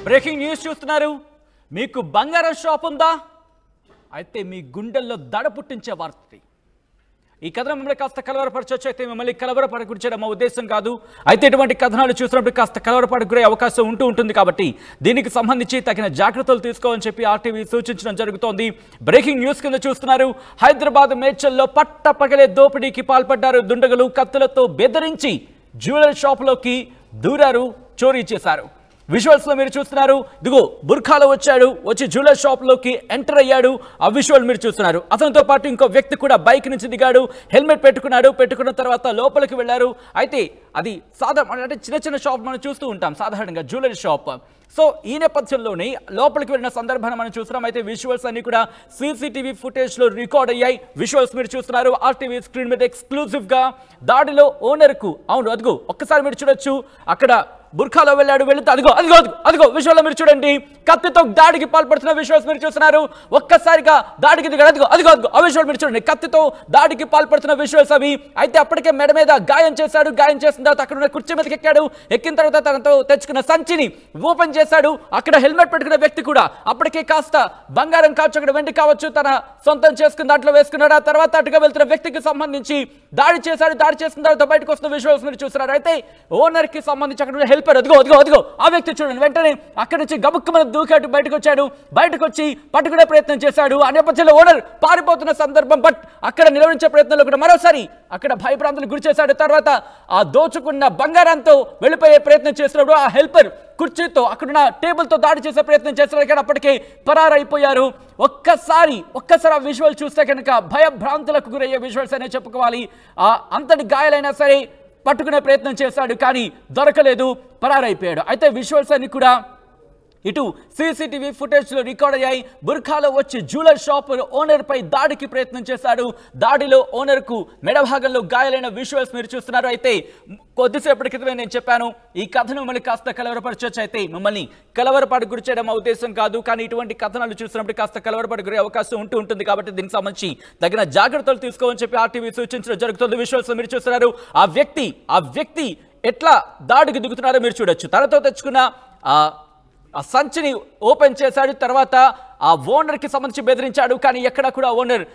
Breaking news చూస్తున్నారు. మీకు బంగారం షాప్ ఉందా? అయితే మీ గుండెల్లో దడ పుట్టించే వార్త. ఈ కథనం మిమ్మల్ని కాస్త కలవరపరచొచ్చు. అయితే మిమ్మల్ని కలవరపడకూర్చడం మా ఉద్దేశం కాదు. అయితే ఇటువంటి కథనాలు చూసినప్పుడు కాస్త కలవరపడకునే అవకాశం ఉంటుంది కాబట్టి దీనికి సంబంధించి తగిన జాగ్రత్తలు తీసుకోవాలని చెప్పి ఆర్టీవీ సూచించడం జరుగుతోంది. బ్రేకింగ్ న్యూస్ కింద చూస్తున్నారు. హైదరాబాద్ మేడ్చల్లో పట్టపగలే దోపిడీకి పాల్పడ్డారు దుండగులు. కత్తులతో బెదిరించి జ్యువెలరీ షాపులోకి దూరారు, చోరీ చేశారు. విజువల్స్ లో మీరు చూస్తున్నారు. ఇదిగో బుర్ఖాలో వచ్చి జ్యువెలరీ షాప్ లోకి ఎంటర్ అయ్యాడు. ఆ విజువల్ మీరు చూస్తున్నారు. అతనితో పాటు ఇంకో వ్యక్తి కూడా బైక్ నుంచి దిగాడు, హెల్మెట్ పెట్టుకున్న తర్వాత లోపలికి వెళ్ళారు. అయితే అది సాధారణ అంటే చిన్న షాప్ మనం చూస్తూ ఉంటాం సాధారణంగా జ్యువెలరీ షాప్. సో ఈ నేపథ్యంలోనే లోపలికి వెళ్ళిన సందర్భాన్ని మనం చూస్తున్నాం. అయితే విజువల్స్ అన్ని కూడా సీసీటీవీ ఫుటేజ్ లో రికార్డ్ అయ్యాయి. విజువల్స్ మీరు చూస్తున్నారు. ఆర్టీవీ స్క్రీన్ మీద ఎక్స్క్లూజివ్ గా దాడిలో ఓనర్ కు అవును అదిగో ఒక్కసారి మీరు చూడొచ్చు. అక్కడ బుర్ఖాలో వెళ్తే అదిగో విజువల్లో మీరు చూడండి. కత్తితో దాడికి పాల్పడుతున్న విజువల్స్ మీరు చూస్తున్నారు. ఒక్కసారిగా దాడికి దిగాడు. అదిగో ఆ విజువల్ మీరు చూడండి. కత్తితో దాడికి పాల్పడుతున్న విజువల్స్ అవి. అయితే అప్పటికే మెడ మీద గాయం చేశాడు. గాయం చేసిన తర్వాత అక్కడ ఉన్న కుర్చీ మీదకి ఎక్కాడు. ఎక్కిన తర్వాత తనతో తెచ్చుకున్న సంచిని ఓపెన్ చేశాడు. అక్కడ హెల్మెట్ పెట్టుకున్న వ్యక్తి కూడా అప్పటికే కాస్త బంగారం కావచ్చు, అక్కడ వెండి కావచ్చు, తన సొంతం చేసుకున్న దాంట్లో వేసుకున్నాడు. ఆ తర్వాత అటుగా వెళ్తున్న వ్యక్తికి సంబంధించి దాడి చేశాడు. దాడి చేసిన తర్వాత బయటకు వస్తున్న విజువల్స్ మీరు చూస్తున్నారు. అయితే ఓనర్ కి సంబంధించి అక్కడ హెల్పర్ అదిగో ఆ వ్యక్తి చూడండి. వెంటనే అక్కడి నుంచి గబుక్కుమని దూకాడు, బయటకు వచ్చాడు. బయటకు వచ్చి పట్టుకునే ప్రయత్నం చేశాడు. ఆ నేపథ్యంలో ఓనర్ పారిపోతున్న సందర్భం. బట్ అక్కడ నిలవరించే ప్రయత్నంలో కూడా మరోసారి అక్కడ భయభ్రాంతులకు గురి చేశాడు. తర్వాత ఆ దోచుకున్న బంగారంతో వెళ్ళిపోయే ప్రయత్నం చేసినప్పుడు ఆ హెల్పర్ కుర్చీతో అక్కడున్న టేబుల్తో దాడి చేసే ప్రయత్నం చేశారు. కానీ అప్పటికే పరారైపోయారు. ఒక్కసారి ఆ విజువల్ చూస్తే కనుక భయభ్రాంతులకు గురయ్యే విజువల్స్ అనే చెప్పుకోవాలి. అంతటి గాయాలైనా సరే పట్టుకునే ప్రయత్నం చేశాడు, కానీ దొరకలేదు, పరారైపోయాడు. అయితే విజువల్స్ అన్ని కూడా ఇటు సీసీటీవీ ఫుటేజ్ లో రికార్డ్ అయ్యాయి. బుర్ఖాలో వచ్చి జ్యువెలరీ షాప్ ఓనర్ పై దాడికి ప్రయత్నం చేశాడు. దాడిలో ఓనర్ కు మెడభాగంలో గాయాలైన విజువల్స్ మీరు చూస్తున్నారు. అయితే కొద్దిసేపటి క్రితమే నేను చెప్పాను, ఈ కథను మిమ్మల్ని కాస్త కలవరపరచొచ్చు. అయితే మిమ్మల్ని కలవరపాటు గురి చేయడం మా ఉద్దేశం కాదు, కానీ ఇటువంటి కథనాలు చూసినప్పుడు కాస్త కలవరపాటు గురే అవకాశం ఉంటుంది కాబట్టి దీనికి సంబంధించి తగిన జాగ్రత్తలు తీసుకోవాలని చెప్పి ఆర్టీవీ సూచించడం జరుగుతుంది. విజువల్స్ మీరు చూస్తున్నారు. ఆ వ్యక్తి ఎట్లా దాడికి దిగుతున్నారో మీరు చూడొచ్చు. తనతో తెచ్చుకున్న ఆ సంచిని ఓపెన్ చేశాడు. తర్వాత ఆ ఓనర్కి సంబంధించి బెదిరించాడు, కానీ ఎక్కడ కూడా ఓనర్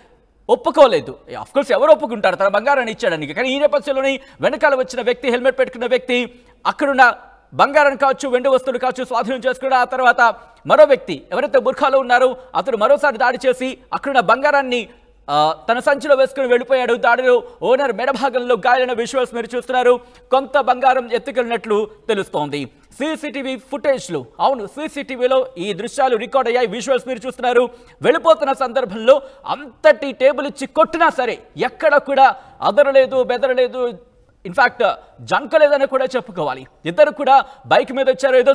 ఒప్పుకోలేదు. అఫ్కోర్స్ ఎవరు ఒప్పుకుంటారు తన బంగారాన్ని ఇచ్చాడానికి. కానీ ఈ నేపథ్యంలోని వెనకాల వచ్చిన వ్యక్తి, హెల్మెట్ పెట్టుకున్న వ్యక్తి అక్కడున్న బంగారం కావచ్చు, వెండి వస్తువులు కావచ్చు స్వాధీనం చేసుకున్నాడు. ఆ తర్వాత మరో వ్యక్తి ఎవరైతే బుర్ఖాలో ఉన్నారో అతను మరోసారి దాడి చేసి అక్కడున్న బంగారాన్ని తన సంచిలో వేసుకుని వెళ్ళిపోయాడు. దాడిలో ఓనర్ మెడభాగంలో గాయాలైన విజువల్స్ మీరు చూస్తున్నారు. కొంత బంగారం ఎత్తుకెళ్ళినట్లు తెలుస్తోంది. సీసీటీవీ ఫుటేజ్లు అవును సీసీటీవీలో ఈ దృశ్యాలు రికార్డ్ అయ్యాయి. విజువల్స్ మీరు చూస్తున్నారు. వెళ్ళిపోతున్న సందర్భంలో అంతటి టేబుల్ ఇచ్చి కొట్టినా సరే ఎక్కడ కూడా అదరలేదు, బెదరలేదు, ఇన్ఫాక్ట్ జంకలేదని కూడా చెప్పుకోవాలి. ఇద్దరు కూడా బైక్ మీద వచ్చారు. ఏదో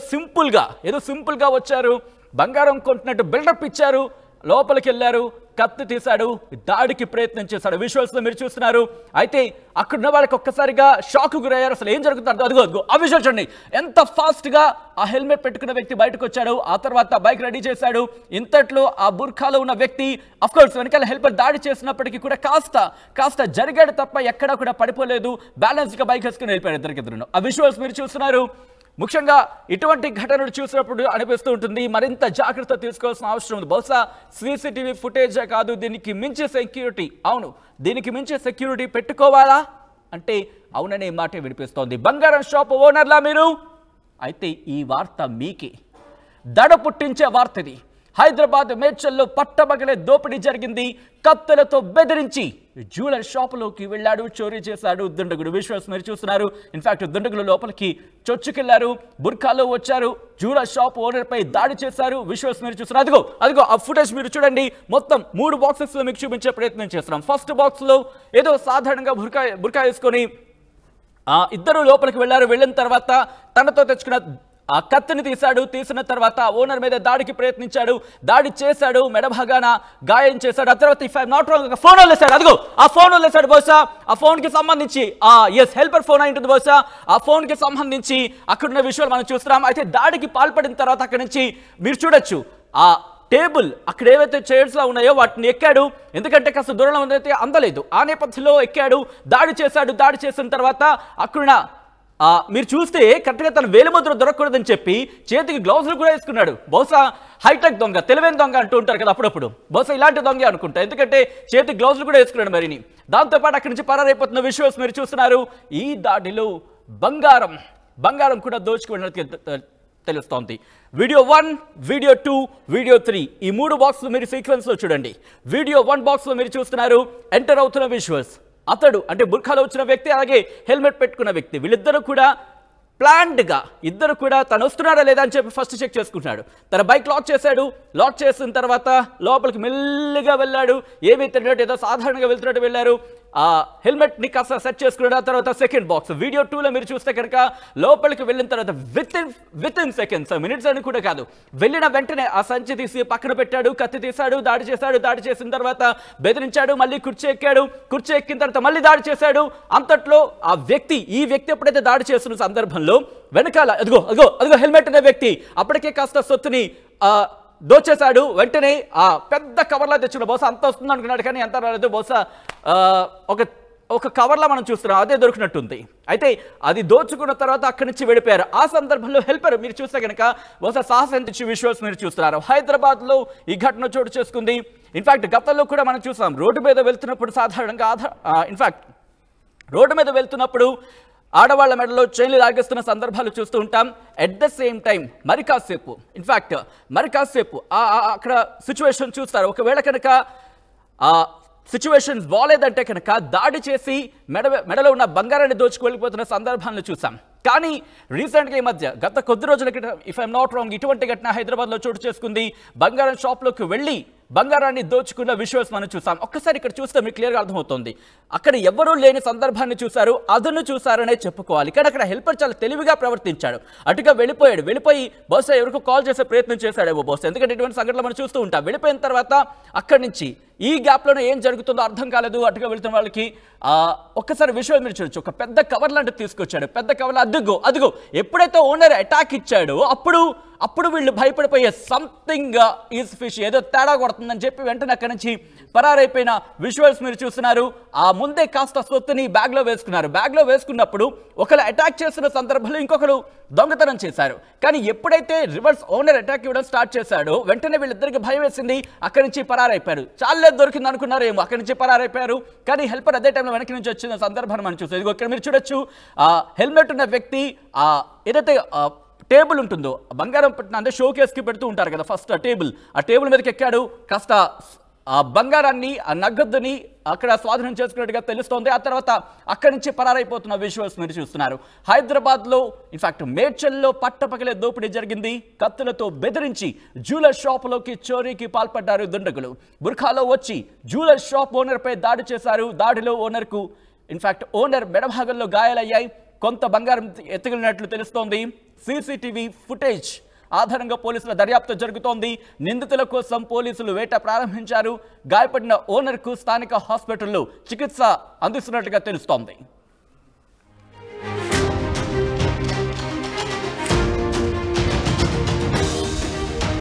సింపుల్గా వచ్చారు. బంగారం కొంటున్నట్టు బిల్డప్ ఇచ్చారు. లోపలికి వెళ్ళారు, కత్తి తీశాడు, దాడికి ప్రయత్నం చేశాడు. విజువల్స్ లో మీరు చూస్తున్నారు. అయితే అక్కడున్న వాళ్ళకి ఒక్కసారిగా షాక్ గురయ్యారు. అసలు ఏం జరుగుతుందో అదిగో ఆ విజువల్ చూడండి. ఎంత ఫాస్ట్ గా ఆ హెల్మెట్ పెట్టుకున్న వ్యక్తి బయటకు వచ్చాడు. ఆ తర్వాత బైక్ రెడీ చేశాడు. ఇంతట్లో ఆ బుర్ఖాలో ఉన్న వ్యక్తి అఫ్కోర్స్ వెనకాల హెల్పర్ దాడి చేసినప్పటికీ కూడా కాస్త జరిగాడు తప్ప ఎక్కడా కూడా పడిపోలేదు. బ్యాలెన్స్ గా బైక్ వేసుకుని వెళ్ళిపోయారు ఇద్దరికిద్దరు. ఆ విజువల్స్ మీరు చూస్తున్నారు. ముఖ్యంగా ఇటువంటి ఘటనలు చూసినప్పుడు అనిపిస్తూ ఉంటుంది మరింత జాగ్రత్త తీసుకోవాల్సిన అవసరం ఉంది. బహుశా సీసీటీవీ ఫుటేజే కాదు, దీనికి మించి సెక్యూరిటీ, అవును దీనికి మించి సెక్యూరిటీ పెట్టుకోవాలా అంటే అవుననే మాటే వినిపిస్తోంది. బంగారం షాప్ ఓనర్లా మీరు? అయితే ఈ వార్త మీకే దడ పుట్టించే వార్త ఇది. హైదరాబాద్ మేడ్చల్లో పట్టబగలే దోపిడీ జరిగింది. కత్తులతో బెదిరించి జ్యువెలరీ షాపులోకి వెళ్ళాడు, చోరీ చేశాడు దుండగుడు. విజువల్స్ మీరు చూస్తున్నారు. ఇన్ఫాక్ట్ దుండగులు లోపలికి చొచ్చుకెళ్లారు, బుర్ఖాలో వచ్చారు, జ్యువెలరీ షాప్ ఓనర్ పై దాడి చేశారు. విజువల్స్ మీరు చూస్తున్నారు. అదిగో ఆ ఫుటేజ్ మీరు చూడండి. మొత్తం 3 బాక్సెస్ లో మీకు చూపించే ప్రయత్నం చేస్తున్నాం. ఫస్ట్ బాక్స్ లో ఏదో సాధారణంగా బుర్కా వేసుకొని ఇద్దరు లోపలికి వెళ్ళారు. వెళ్ళిన తర్వాత తనతో తెచ్చుకున్న ఆ కత్తిని తీసిన తర్వాత ఓనర్ మీద దాడికి ప్రయత్నించాడు, దాడి చేశాడు, మెడభాగాన గాయం చేశాడు. ఆ తర్వాత if I'm not wrong phone వదిలేశాడు. అదిగో ఆ ఫోన్ వదిలేశాడు. బహుశా ఆ ఫోన్ కి సంబంధించి హెల్పర్ ఫోన్ అయి ఉంటుంది. బహుశా ఆ ఫోన్ కి సంబంధించి అక్కడున్న విషయాలు మనం చూస్తున్నాం. అయితే దాడికి పాల్పడిన తర్వాత అక్కడి నుంచి మీరు చూడొచ్చు ఆ టేబుల్ అక్కడ ఏవైతే చైర్స్ లా ఉన్నాయో వాటిని ఎక్కాడు. ఎందుకంటే కాస్త దూరంలో అయితే అందలేదు. ఆ నేపథ్యంలో ఎక్కాడు, దాడి చేశాడు. దాడి చేసిన తర్వాత అక్కడున్న మీరు చూస్తే కరెక్ట్గా తన వేలిముద్ర దొరకకూడదని చెప్పి చేతికి గ్లౌజులు కూడా వేసుకున్నాడు. బహుశా హైటెక్ దొంగ, తెలివైన దొంగ అంటూ ఉంటారు కదా అప్పుడప్పుడు, బహుశా ఇలాంటి దొంగ అనుకుంటా, ఎందుకంటే చేతికి గ్లౌజులు కూడా వేసుకున్నాడు మరిని. దాంతోపాటు అక్కడి నుంచి పరారైపోతున్న విజువల్స్ మీరు చూస్తున్నారు. ఈ దాడిలో బంగారం కూడా దోచుకున్నట్టు తెలుస్తోంది. వీడియో 1, వీడియో 2, వీడియో 3 ఈ 3 బాక్స్లు మీరు సీక్వెన్స్లో చూడండి. వీడియో 1 బాక్స్లో మీరు చూస్తున్నారు ఎంటర్ అవుతున్న విజువల్స్. అతడు అంటే బుర్ఖాలో వచ్చిన వ్యక్తి, అలాగే హెల్మెట్ పెట్టుకున్న వ్యక్తి, వీళ్ళిద్దరూ కూడా ప్లాన్డ్గా ఇద్దరు కూడా తను వస్తున్నాడా లేదా అని చెప్పి ఫస్ట్ చెక్ చేసుకుంటున్నాడు. తన బైక్ లాక్ చేశాడు. లాక్ చేసిన తర్వాత లోపలికి మెల్లిగా వెళ్ళాడు. ఏమీ తెలియనట్టు ఏదో సాధారణంగా వెళ్తున్నట్టు వెళ్ళారు. ఆ హెల్మెట్ని కాస్త సెట్ చేసుకున్నాడు. ఆ తర్వాత సెకండ్ బాక్స్ వీడియో 2లో మీరు చూస్తే కనుక లోపలికి వెళ్ళిన తర్వాత విత్ ఇన్ సెకండ్స్, మినిట్స్ అని కూడా కాదు, వెళ్ళిన వెంటనే ఆ సంచి తీసి పక్కన పెట్టాడు, కత్తి తీశాడు, దాడి చేశాడు. దాడి చేసిన తర్వాత బెదిరించాడు, మళ్ళీ కుర్చీ ఎక్కాడు. కుర్చీ ఎక్కిన తర్వాత మళ్ళీ దాడి చేశాడు. అంతట్లో ఈ వ్యక్తి ఎప్పుడైతే దాడి చేస్తున్న సందర్భంలో వెనకాల అదిగో హెల్మెట్ అనే వ్యక్తి అప్పటికే కాస్త సొత్తుని దోచేశాడు. వెంటనే ఆ పెద్ద కవర్లా తెచ్చుకున్నాడు. బహుశా అంత వస్తుంది అనుకున్నాడు, కానీ ఎంత రాలేదు. బహుశా ఒక కవర్లా మనం చూస్తున్నాం, అదే దొరికినట్టుంది. అయితే అది దోచుకున్న తర్వాత అక్కడి నుంచి వెళ్ళిపోయారు. ఆ సందర్భంలో హెల్పర్ మీరు చూస్తే కనుక బహుశా సాహసం తెచ్చి విజువల్స్ మీరు చూస్తున్నారు. హైదరాబాద్లో ఈ ఘటన చోటు చేసుకుంది. ఇన్ఫాక్ట్ గతంలో కూడా మనం చూసాం, రోడ్డు మీద వెళ్తున్నప్పుడు సాధారణంగా రోడ్డు మీద వెళ్తున్నప్పుడు ఆడవాళ్ల మెడలో చైన్లు లాగేస్తున్న సందర్భాలు చూస్తూ ఉంటాం. ఎట్ ద సేమ్ టైం మరి కాసేపు అక్కడ సిచ్యువేషన్ చూస్తారు. ఒకవేళ కనుక సిచ్యువేషన్ బాలేదంటే కనుక దాడి చేసి మెడలో ఉన్న బంగారాన్ని దోచుకు వెళ్ళిపోతున్న సందర్భాలను చూసాం. కానీ రీసెంట్గా ఈ మధ్య గత కొద్ది రోజుల క్రితం, ఇఫ్ ఐఎమ్ నాట్ రాంగ్, ఇటువంటి ఘటన హైదరాబాద్లో చోటు చేసుకుంది. బంగారం షాప్లోకి వెళ్ళి బంగారాన్ని దోచుకున్న విజువల్స్ మనం చూసాం. ఒక్కసారి ఇక్కడ చూస్తే మీకు క్లియర్గా అర్థమవుతుంది. అక్కడ ఎవరూ లేని సందర్భాన్ని చూశారు, అదను చూశారనే చెప్పుకోవాలి. కానీ అక్కడ హెల్పర్ చాలా తెలివిగా ప్రవర్తించాడు. అటుగా వెళ్ళిపోయి బహుశా ఎవరికో కాల్ చేసే ప్రయత్నం చేశాడేమో బహుశా, ఎందుకంటే ఇటువంటి సంఘటనలు మనం చూస్తూ ఉంటాం. వెళ్ళిపోయిన తర్వాత అక్కడి నుంచి ఈ గ్యాప్లోనే ఏం జరుగుతుందో అర్థం కాలేదు. అటుగా వెళ్తున్న వాళ్ళకి ఒక్కసారి విజువల్ మీరు చూడొచ్చు. ఒక పెద్ద కవర్ లాంటిది తీసుకొచ్చాడు. పెద్ద కవర్లో అదిగో ఎప్పుడైతే ఓనర్ అటాక్ ఇచ్చాడో అప్పుడు వీళ్ళు భయపడిపోయే సంథింగ్ ఈజ్ ఫిష్, ఏదో తేడా కొడుతుందని చెప్పి వెంటనే అక్కడి నుంచి పరారైపోయిన విజువల్స్ మీరు చూస్తున్నారు. ఆ ముందే కాస్త సొత్తుని బ్యాగ్లో వేసుకున్నారు. బ్యాగ్లో వేసుకున్నప్పుడు ఒకరు అటాక్ చేస్తున్న సందర్భంలో ఇంకొకరు దొంగతనం చేశారు. కానీ ఎప్పుడైతే రివర్స్ ఓనర్ అటాక్ ఇవ్వడం స్టార్ట్ చేశాడో వెంటనే వీళ్ళిద్దరికి భయం వేసింది. అక్కడి నుంచి పరారైపోయారు. చాలా దొరికింది అనుకున్నారేమో, అక్కడి నుంచి పరారైపోయారు. కానీ హెల్పర్ అదే టైంలో వెనక్కి నుంచి వచ్చిన సందర్భాన్ని మనం చూస్తాం. ఇదిగో ఇక్కడ మీరు చూడొచ్చు, హెల్మెట్ ఉన్న వ్యక్తి ఏదైతే టేబుల్ ఉంటుందో, బంగారం పెట్టిన అంటే షో కేస్కి పెడుతూ ఉంటారు కదా ఫస్ట్, ఆ టేబుల్ మీదకి ఎక్కాడు. కాస్త ఆ బంగారాన్ని, ఆ నగదుని అక్కడ స్వాధీనం చేసుకున్నట్టుగా తెలుస్తోంది. ఆ తర్వాత అక్కడి నుంచి పరారైపోతున్న విజువల్స్ మీరు చూస్తున్నారు. హైదరాబాద్లో ఇన్ఫాక్ట్ మేడ్చల్లో పట్టపగలే దోపిడీ జరిగింది. కత్తులతో బెదిరించి జ్యువెలర్ షాపులోకి చోరీకి పాల్పడ్డారు దుండగులు. బుర్ఖాలో వచ్చి జ్యువెలర్ షాప్ ఓనర్పై దాడి చేశారు. దాడిలో ఓనర్ మెడభాగంలో గాయాలయ్యాయి. కొంత బంగారం ఎత్తుకెళ్ళినట్లు తెలుస్తోంది. సీసీటీవీ ఫుటేజ్ ఆధారంగా పోలీసుల దర్యాప్తు జరుగుతోంది. నిందితుల కోసం పోలీసులు వేట ప్రారంభించారు. గాయపడిన ఓనర్కు స్థానిక హాస్పిటల్లో చికిత్స అందిస్తున్నట్లుగా తెలుస్తోంది.